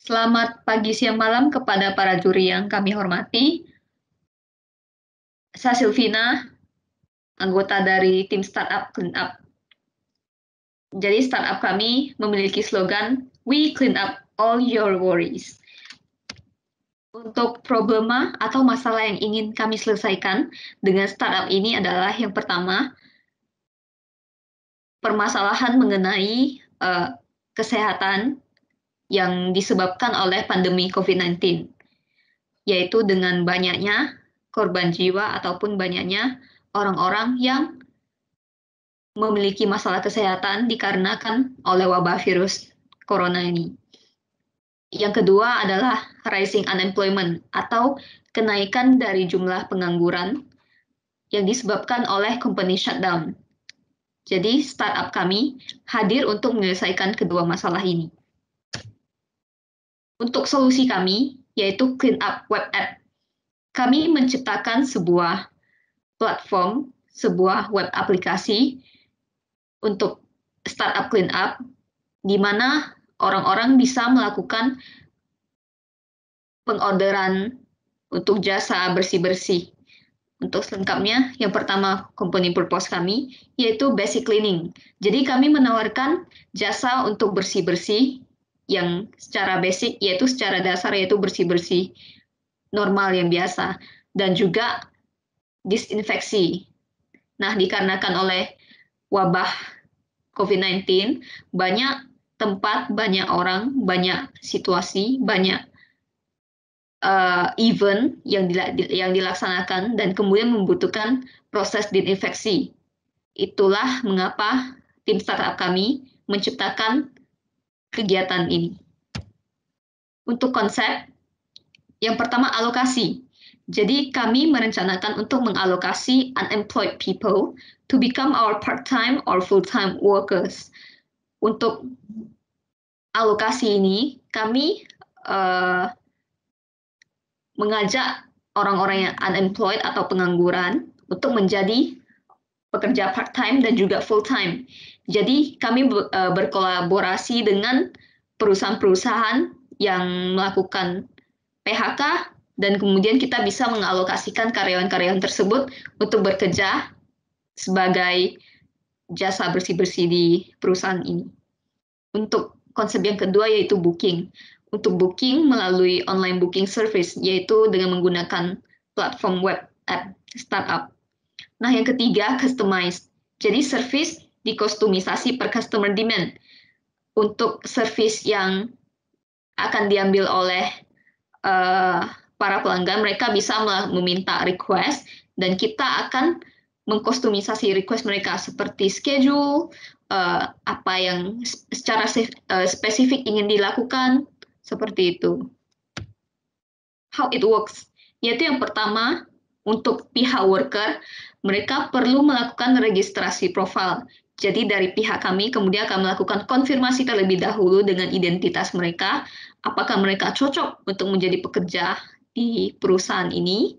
Selamat pagi, siang, malam kepada para juri yang kami hormati. Saya Silvina, anggota dari tim Startup Clean Up. Jadi startup kami memiliki slogan, We Clean Up All Your Worries. Untuk problema atau masalah yang ingin kami selesaikan dengan startup ini adalah yang pertama, permasalahan mengenai kesehatan yang disebabkan oleh pandemi COVID-19, yaitu dengan banyaknya korban jiwa ataupun banyaknya orang-orang yang memiliki masalah kesehatan dikarenakan oleh wabah virus corona ini. Yang kedua adalah rising unemployment atau kenaikan dari jumlah pengangguran yang disebabkan oleh company shutdown. Jadi startup kami hadir untuk menyelesaikan kedua masalah ini. Untuk solusi kami, yaitu Clean Up Web App, kami menciptakan sebuah platform, sebuah web aplikasi untuk startup clean up, di mana orang-orang bisa melakukan pengorderan untuk jasa bersih-bersih. Untuk selengkapnya, yang pertama company purpose kami, yaitu basic cleaning. Jadi kami menawarkan jasa untuk bersih-bersih yang secara basic, yaitu secara dasar, yaitu bersih-bersih normal yang biasa. Dan juga disinfeksi. Nah, dikarenakan oleh wabah COVID-19, banyak tempat, banyak orang, banyak situasi, banyak event yang dilaksanakan dan kemudian membutuhkan proses disinfeksi. Itulah mengapa tim startup kami menciptakan kegiatan ini. Untuk konsep, yang pertama alokasi. Jadi kami merencanakan untuk mengalokasi unemployed people to become our part-time or full-time workers. Untuk alokasi ini, kami mengajak orang-orang yang unemployed atau pengangguran untuk menjadi pekerja part-time dan juga full-time. Jadi kami berkolaborasi dengan perusahaan-perusahaan yang melakukan PHK dan kemudian kita bisa mengalokasikan karyawan-karyawan tersebut untuk bekerja sebagai jasa bersih-bersih di perusahaan ini. Untuk konsep yang kedua yaitu booking. Untuk booking melalui online booking service, yaitu dengan menggunakan platform web app startup. Nah, yang ketiga, customized. Jadi, service dikostumisasi per customer demand. Untuk service yang akan diambil oleh para pelanggan, mereka bisa meminta request, dan kita akan mengkostumisasi request mereka seperti schedule, apa yang secara spesifik ingin dilakukan, seperti itu. How it works, yaitu yang pertama, untuk pihak worker, mereka perlu melakukan registrasi profil. Jadi dari pihak kami kemudian akan melakukan konfirmasi terlebih dahulu dengan identitas mereka, apakah mereka cocok untuk menjadi pekerja di perusahaan ini,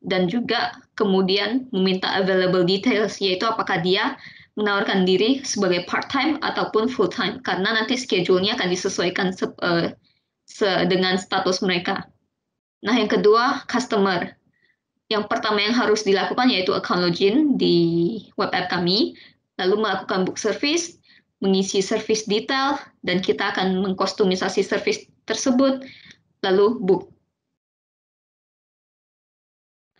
dan juga kemudian meminta available details, yaitu apakah dia menawarkan diri sebagai part-time ataupun full-time, karena nanti schedule-nya akan disesuaikan dengan status mereka. Nah, yang kedua, customer. Yang pertama yang harus dilakukan yaitu account login di web app kami, lalu melakukan book service, mengisi service detail, dan kita akan mengkostumisasi service tersebut, lalu book.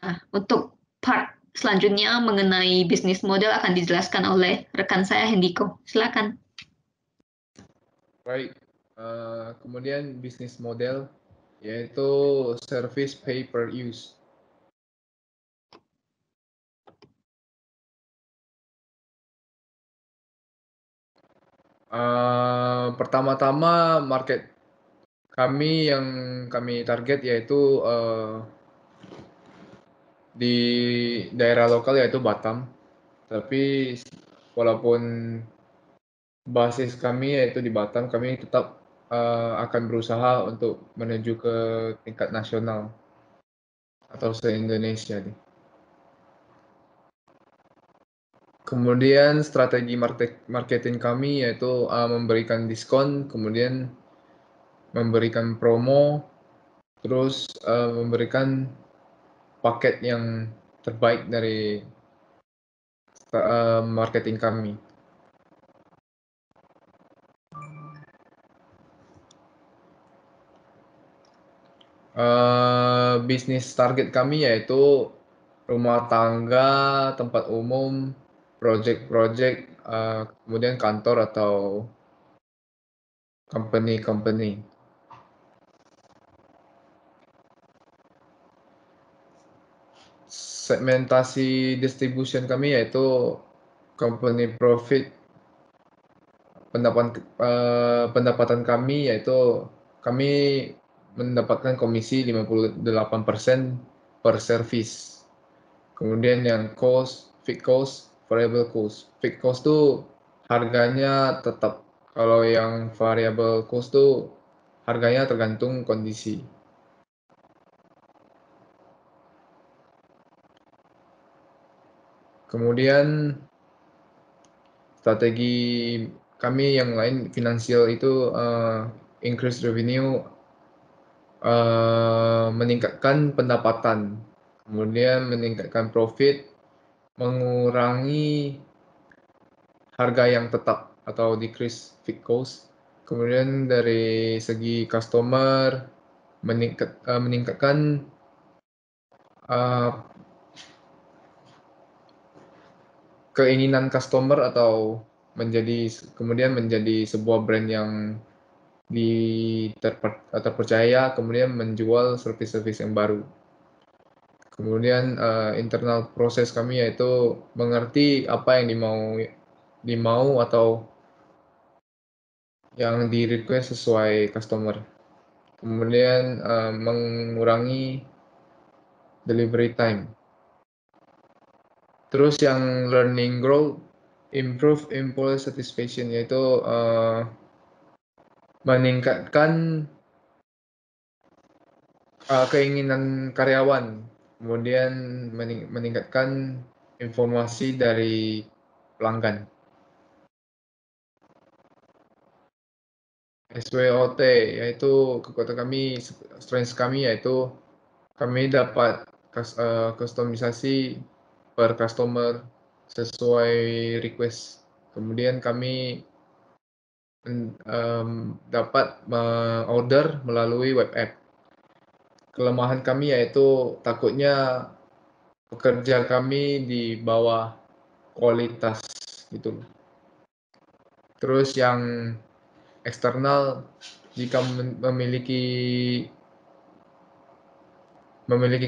Nah, untuk part selanjutnya mengenai bisnis model akan dijelaskan oleh rekan saya, Hendiko. Silakan. Baik, kemudian bisnis model yaitu service pay per use. Pertama-tama market kami yang kami target yaitu di daerah lokal yaitu Batam. Tapi walaupun basis kami yaitu di Batam, kami tetap akan berusaha untuk menuju ke tingkat nasional atau se-Indonesia nih. Kemudian strategi marketing kami yaitu memberikan diskon, kemudian memberikan promo, terus memberikan paket yang terbaik dari marketing kami. Bisnis target kami yaitu rumah tangga, tempat umum, project-project, kemudian kantor atau company. Segmentasi distribution kami yaitu company profit, pendapatan kami yaitu kami mendapatkan komisi 58% per service. Kemudian yang fixed cost, variable cost. Fixed cost tuh harganya tetap. Kalau yang variable cost tuh harganya tergantung kondisi. Kemudian strategi kami yang lain finansial itu increase revenue, meningkatkan pendapatan, kemudian meningkatkan profit, mengurangi harga yang tetap atau decrease fixed cost. Kemudian dari segi customer meningkatkan keinginan customer atau kemudian menjadi sebuah brand yang terpercaya, kemudian menjual service-service yang baru. Kemudian internal proses kami yaitu mengerti apa yang dimau atau yang di request sesuai customer. Kemudian mengurangi delivery time. Terus yang learning growth, improve employee satisfaction, yaitu meningkatkan keinginan karyawan, kemudian meningkatkan informasi dari pelanggan. SWOT, yaitu kekuatan kami, strength kami yaitu kami dapat kustomisasi per customer sesuai request. Kemudian kami dapat order melalui web app. Kelemahan kami yaitu takutnya pekerja kami di bawah kualitas gitu. Terus yang eksternal, jika memiliki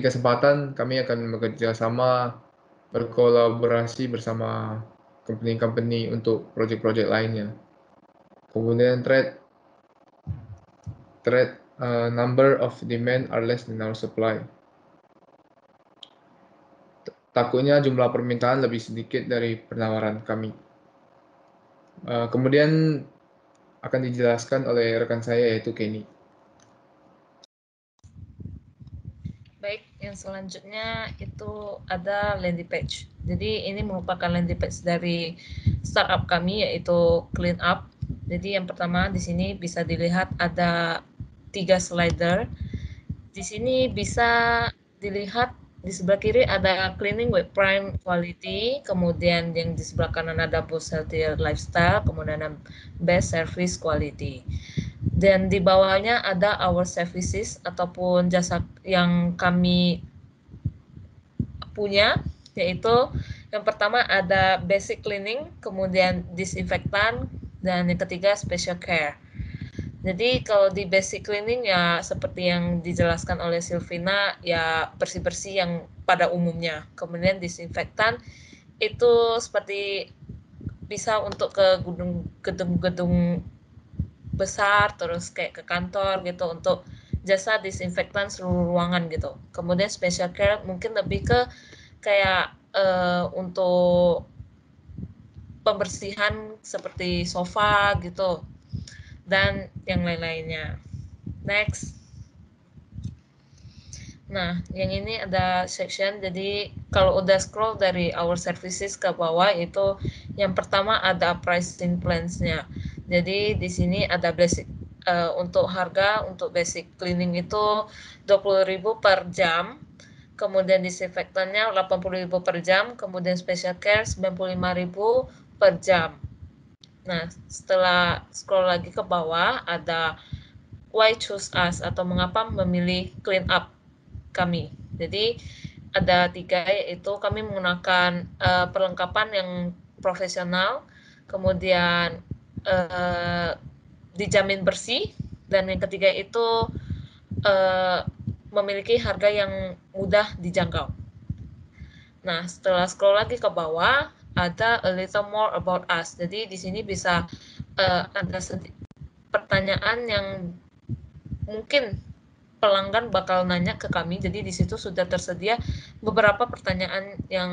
kesempatan, kami akan bekerja sama, berkolaborasi bersama company-company untuk project-project lainnya. Kemudian number of demand are less than our supply. Takutnya jumlah permintaan lebih sedikit dari penawaran kami. Kemudian akan dijelaskan oleh rekan saya yaitu Kenny. Baik, yang selanjutnya itu ada landing page. Jadi ini merupakan landing page dari startup kami yaitu Clean Up. Jadi yang pertama di sini bisa dilihat ada 3 slider. Di sini bisa dilihat di sebelah kiri ada cleaning with prime quality, kemudian yang di sebelah kanan ada boost healthier lifestyle, kemudian ada best service quality. Dan di bawahnya ada our services ataupun jasa yang kami punya, yaitu yang pertama ada basic cleaning, kemudian disinfektan, dan yang ketiga special care. Jadi kalau di basic cleaning ya seperti yang dijelaskan oleh Silvina, ya bersih-bersih yang pada umumnya. Kemudian disinfektan itu seperti bisa untuk ke gedung-gedung besar, terus kayak ke kantor gitu untuk jasa disinfektan seluruh ruangan gitu. Kemudian special care mungkin lebih ke kayak untuk pembersihan seperti sofa gitu dan yang lain-lainnya. Next. Nah, yang ini ada section, jadi kalau udah scroll dari our services ke bawah itu yang pertama ada pricing plans-nya. Jadi di sini ada untuk harga untuk basic cleaning itu 20.000 per jam, kemudian disinfektannya 80.000 per jam, kemudian special care 95.000 per jam. Nah, setelah scroll lagi ke bawah ada why choose us atau mengapa memilih clean up kami. Jadi ada 3, yaitu kami menggunakan perlengkapan yang profesional, kemudian dijamin bersih, dan yang ketiga itu memiliki harga yang mudah dijangkau. Nah, setelah scroll lagi ke bawah ada a little more about us. Jadi di sini bisa ada pertanyaan yang mungkin pelanggan bakal nanya ke kami. Jadi di situ sudah tersedia beberapa pertanyaan yang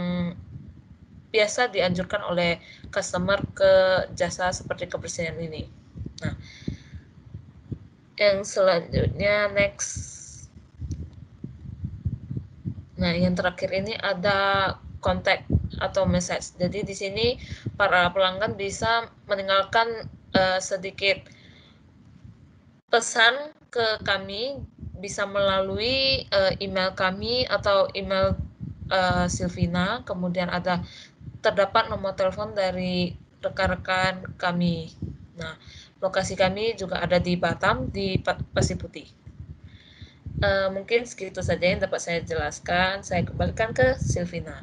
biasa dianjurkan oleh customer ke jasa seperti kebersihan ini. Nah, yang selanjutnya next. Nah, yang terakhir ini ada kontak atau message. Jadi di sini para pelanggan bisa meninggalkan sedikit pesan ke kami, bisa melalui email kami atau email Silvina. Kemudian terdapat nomor telepon dari rekan-rekan kami. Nah, lokasi kami juga ada di Batam, di Pasir Putih. Mungkin segitu saja yang dapat saya jelaskan. Saya kembalikan ke Silvina.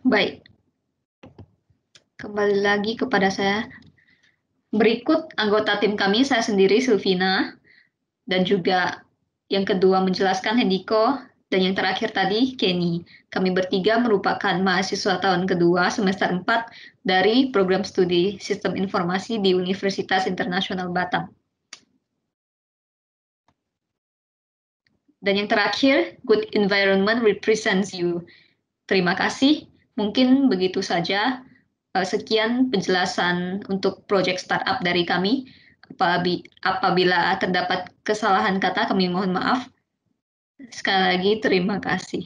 Baik. Kembali lagi kepada saya. Berikut anggota tim kami, saya sendiri, Silvina, dan juga yang kedua menjelaskan Hendiko, dan yang terakhir tadi, Kenny. Kami bertiga merupakan mahasiswa tahun kedua semester 4 dari program studi Sistem Informasi di Universitas Internasional Batam. Dan yang terakhir, good environment represents you. Terima kasih. Mungkin begitu saja. Sekian penjelasan untuk proyek startup dari kami. Apabila terdapat kesalahan kata, kami mohon maaf. Sekali lagi, terima kasih.